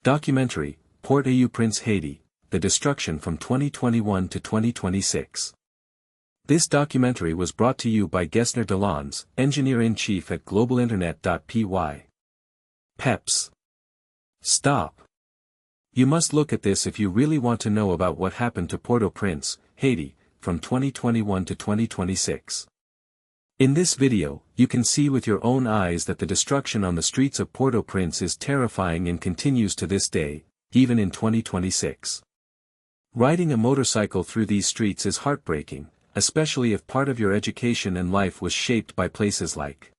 Documentary, Port-au-Prince, Haiti, The Destruction from 2021 to 2026. This documentary was brought to you by Gesner Deslandes, Engineer-in-Chief at GlobalInternet.py. PEPs. Stop. You must look at this if you really want to know about what happened to Port-au-Prince, Haiti, from 2021 to 2026. In this video, you can see with your own eyes that the destruction on the streets of Port-au-Prince is terrifying and continues to this day, even in 2026. Riding a motorcycle through these streets is heartbreaking, especially if part of your education and life was shaped by places like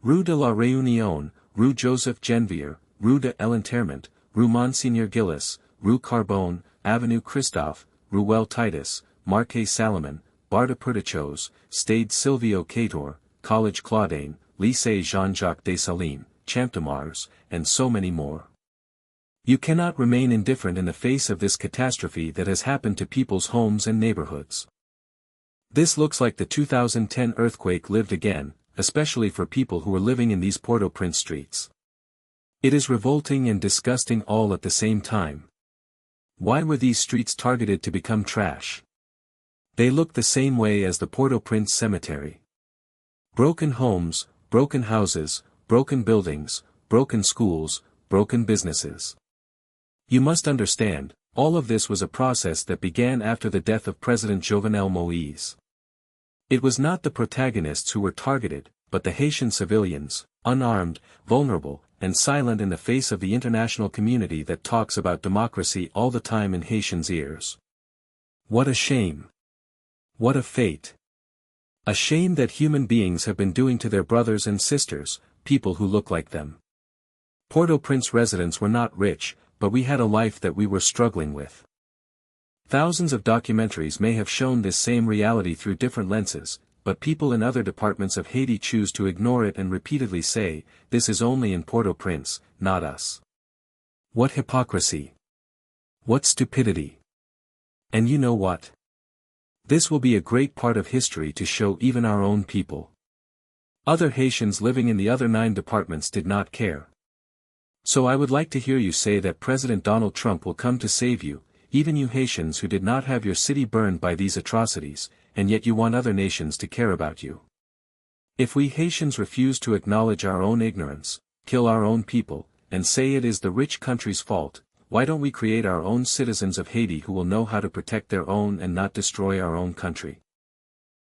Rue de la Réunion, Rue Joseph Genvier, Rue de l'Enterrement, Rue Monseigneur Gillis, Rue Carbone, Avenue Christophe, Ruelle Titus, Marquis Salomon, Bar de Perdichos, Stade Silvio Cator, College Claudine, Lycée Jean-Jacques Dessalines, Champ de Mars, and so many more. You cannot remain indifferent in the face of this catastrophe that has happened to people's homes and neighborhoods. This looks like the 2010 earthquake lived again, especially for people who are living in these Port-au-Prince streets. It is revolting and disgusting all at the same time. Why were these streets targeted to become trash? They look the same way as the Port-au-Prince cemetery. Broken homes, broken houses, broken buildings, broken schools, broken businesses. You must understand, all of this was a process that began after the death of President Jovenel Moïse. It was not the protagonists who were targeted, but the Haitian civilians, unarmed, vulnerable, and silent in the face of the international community that talks about democracy all the time in Haitians' ears. What a shame. What a fate. A shame that human beings have been doing to their brothers and sisters, people who look like them. Port-au-Prince residents were not rich, but we had a life that we were struggling with. Thousands of documentaries may have shown this same reality through different lenses, but people in other departments of Haiti choose to ignore it and repeatedly say, this is only in Port-au-Prince, not us. What hypocrisy. What stupidity. And you know what? This will be a great part of history to show even our own people. Other Haitians living in the other 9 departments did not care. So I would like to hear you say that President Donald Trump will come to save you, even you Haitians who did not have your city burned by these atrocities, and yet you want other nations to care about you. If we Haitians refuse to acknowledge our own ignorance, kill our own people, and say it is the rich country's fault, why don't we create our own citizens of Haiti who will know how to protect their own and not destroy our own country?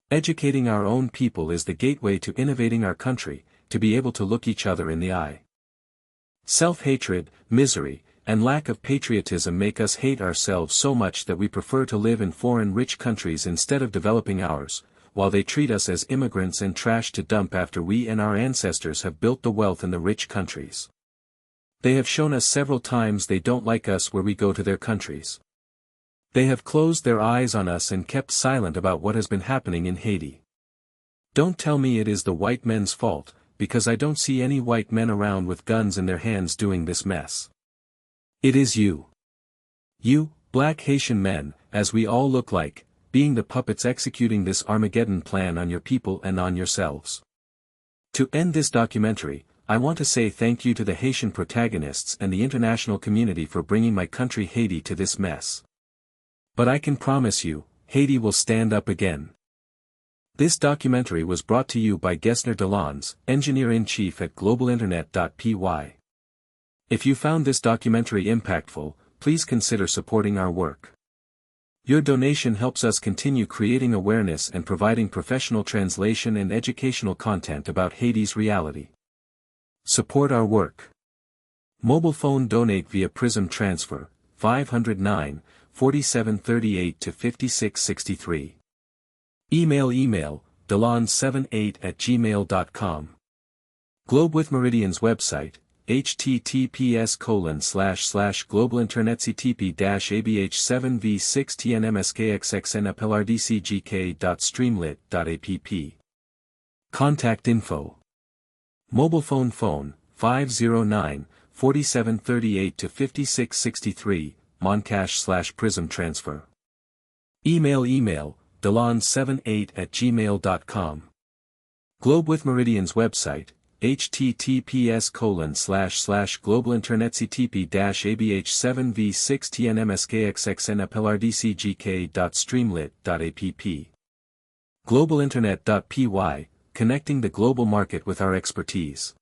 Educating our own people is the gateway to innovating our country, to be able to look each other in the eye. Self-hatred, misery, and lack of patriotism make us hate ourselves so much that we prefer to live in foreign rich countries instead of developing ours, while they treat us as immigrants and trash to dump after we and our ancestors have built the wealth in the rich countries. They have shown us several times they don't like us where we go to their countries. They have closed their eyes on us and kept silent about what has been happening in Haiti. Don't tell me it is the white men's fault, because I don't see any white men around with guns in their hands doing this mess. It is you. You, black Haitian men, as we all look like, being the puppets executing this Armageddon plan on your people and on yourselves. To end this documentary, I want to say thank you to the Haitian protagonists and the international community for bringing my country Haiti to this mess. But I can promise you, Haiti will stand up again. This documentary was brought to you by Gesner Deslandes, Engineer-in-Chief at GlobalInternet.py. If you found this documentary impactful, please consider supporting our work. Your donation helps us continue creating awareness and providing professional translation and educational content about Haiti's reality. Support our work. Mobile phone donate via Prism Transfer, 509 4738 to 5663. Email delandes78@gmail.com. Globe with Meridian's website, https://globalinternetctp-abh7v6tnmskxnfldcgk.streamlit.app. Contact info. Mobile phone 509 4738 to 5663, Moncash/Prism Transfer. Email delandes78@gmail.com. Globe with Meridian's website, https://globalinternet.ctp-abh7v6tnmskxnapldcgk.streamlit.app. GlobalInternet.py, connecting the global market with our expertise.